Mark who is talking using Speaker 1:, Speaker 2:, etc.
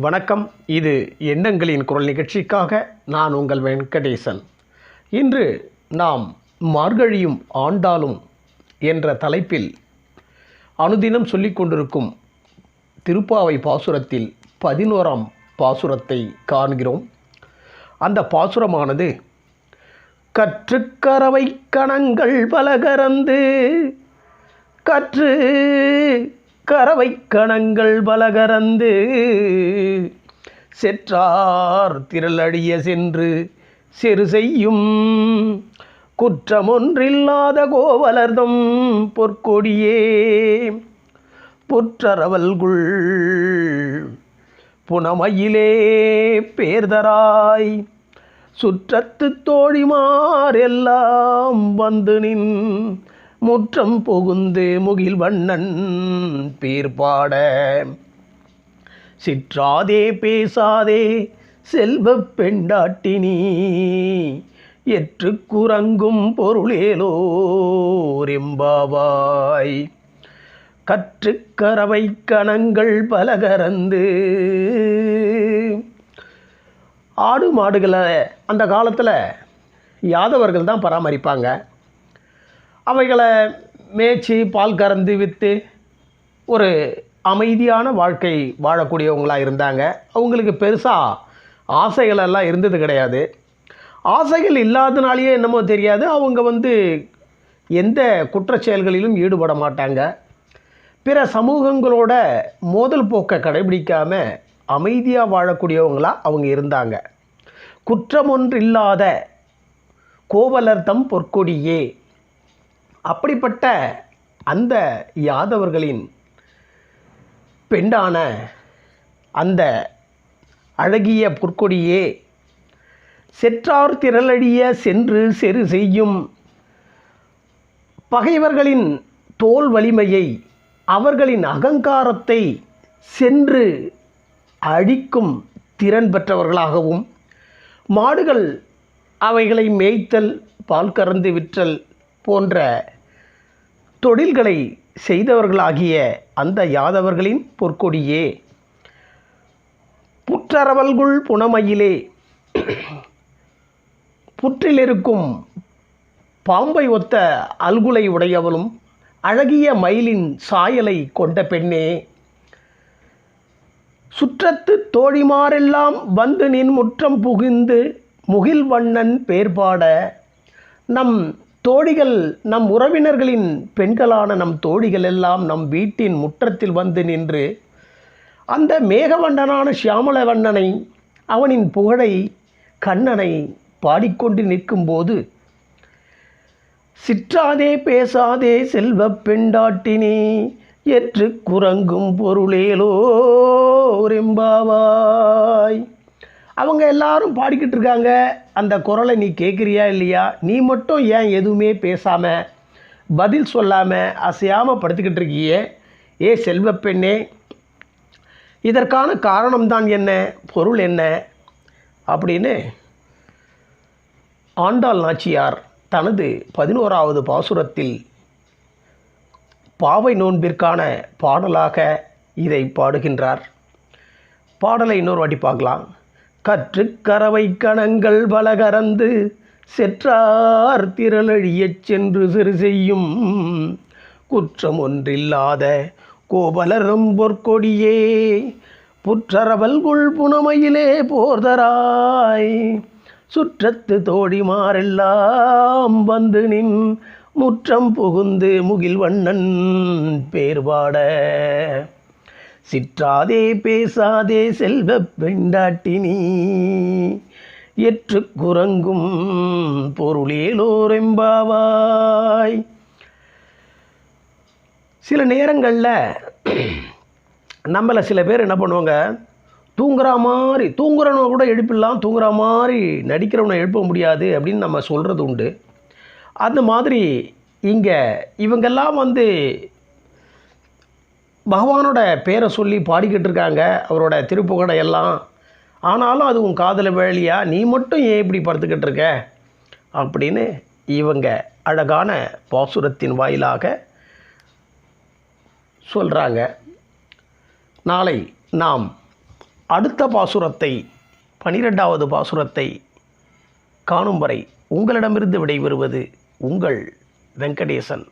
Speaker 1: வணக்கம். இது எண்ணங்களின் குரல் நிகழ்ச்சிக்காக நான் உங்கள் வெங்கடேசன். இன்று நாம் மார்கழியும் ஆண்டாலும் என்ற தலைப்பில் அனுதினம் சொல்லிக் கொண்டிருக்கும் திருப்பாவை பாசுரத்தில் 11ஆம் பாசுரத்தை காண்கிறோம். அந்த பாசுரமானது கற்றுக்கரவை கணங்கள் பலகரந்து கற்று கரவை கணங்கள் பலகரந்து செற்றார் திரளடிய சென்று செரு செய்யும் குற்றமொன்றில்லாத கோவலர்தம் பொற்கொடியே புற்றரவல்குள் புனமயிலே பேர்தராய் சுற்றத்து தோழிமாரெல்லாம் வந்து நின் முற்றம் புகுந்து முகில் வண்ணன் பேர்பாட சிற்றாதே பேசாதே செல்வப் பெண்டாட்டினி எற்று குரங்கும் பொருளேலோரெம்பாவாய் கற்றுக்கரவை கணங்கள் பலகரந்து. ஆடு மாடுகளை அந்த காலத்தில் யாதவர்கள் தான் பராமரிப்பாங்க. அவைகளை மேய்ச்சி பால் கறந்து விற்று ஒரு அமைதியான வாழ்க்கை வாழக்கூடியவங்களாக இருந்தாங்க. அவங்களுக்கு பெருசாக ஆசைகளெல்லாம் இருந்தது கிடையாது. ஆசைகள் இல்லாதனாலேயே என்னமோ தெரியாது, அவங்க எந்த குற்றச்செயல்களிலும் ஈடுபட மாட்டாங்க. பிற சமூகங்களோட மோதல் போக்கை கடைபிடிக்காமல் அமைதியாக வாழக்கூடியவங்களாக அவங்க இருந்தாங்க. குற்றமொன்றில்லாத கோவலர்தம் பொற்கொடியே. அப்படிப்பட்ட அந்த யாதவர்களின் பெண்டான அந்த அழகிய பொற்கொடியே செற்றார் திரளடிய சென்று செரு செய்யும். பகைவர்களின் தோல் வலிமையை, அவர்களின் அகங்காரத்தை சென்று அழிக்கும் திறன் பெற்றவர்களாகவும், மாடுகள் அவைகளை மேய்த்தல் பால் கறந்து விற்றல் போன்ற தொழில்களை செய்தவர்களாகிய அந்த யாதவர்களின் பொற்கொடியே புற்றரவல்குள் புனமயிலே. புற்றிலிருக்கும் பாம்பை ஒத்த அல்குலை உடையவளும் அழகிய மயிலின் சாயலை கொண்ட பெண்ணே, சுற்றத்து தோழிமாரெல்லாம் வந்து நின் முற்றம் புகுந்து முகில் வண்ணன் பேர்பாட. நம் தோழிகள், நம் உறவினர்களின் பெண்களான நம் தோழிகள் எல்லாம் நம் வீட்டின் முற்றத்தில் வந்து நின்று அந்த மேகவண்ணனான சியாமல வண்ணனை, அவனின் புகழை, கண்ணனை பாடிக்கொண்டு நிற்கும்போது, சிற்றாதே பேசாதே செல்வப் பெண்டாட்டினி எற்று குரங்கும் பொருளேலோரெம்பாவாய். அவங்க எல்லாரும் பாடிக்கிட்டு இருக்காங்க. அந்த குரலை நீ கேட்குறியா இல்லையா? நீ மட்டும் ஏன் எதுவுமே பேசாமல் பதில் சொல்லாமல் அசையாமல் படுத்துக்கிட்டு இருக்கியே? ஏ செல்வப்பெண்ணே, இதற்கான காரணம்தான் என்ன, பொருள் என்ன அப்படின்னு ஆண்டாள் நாச்சியார் தனது 11ஆவது பாசுரத்தில் பாவை நோன்பிற்கான பாடலாக இதை பாடுகின்றார். பாடலை இன்னொரு வாட்டி பார்க்கலாம். கற்றுக்கரவை கணங்கள் பலகரந்து செற்றார் திரளழியச் சென்று சிறு செய்யும் குற்றம் ஒன்றில்லாத கோவலரும் பொற்கொடியே புற்றரவல்குள் புனமயிலே போர்தராய் சுற்றத்து தோழிமாரெல்லாம் வந்து நின் முற்றம் புகுந்து முகில் வண்ணன் பேர்பாட. சிற்றாதே பேசாதே செல்வப் பெண்டாட்டினி எற்று குரங்கும் பொருளேலோரெம்பாவாய். சில நேரங்களில் நம்மளை சில பேர் என்ன பண்ணுவாங்க, தூங்குறவனை கூட எழுப்பிடலாம், தூங்குற மாதிரி நடிக்கிறவனை எழுப்ப முடியாது அப்படின்னு நம்ம சொல்கிறது உண்டு. அந்த மாதிரி இங்கே இவங்கெல்லாம் பகவானோட பேரை சொல்லி பாடிக்கிட்டு இருக்காங்க, அவரோட திருப்புகழை எல்லாம். ஆனாலும் அது உன் காதல வேலையா, நீ மட்டும் ஏன் இப்படி படுத்துக்கிட்டு இருக்க அப்படின்னு இவங்க அழகான பாசுரத்தின் வாயிலாக சொல்கிறாங்க. நாளை நாம் அடுத்த பாசுரத்தை 12வது பாசுரத்தை காணும் வரை உங்களிடமிருந்து விடைபெறுவது உங்கள் வெங்கடேசன்.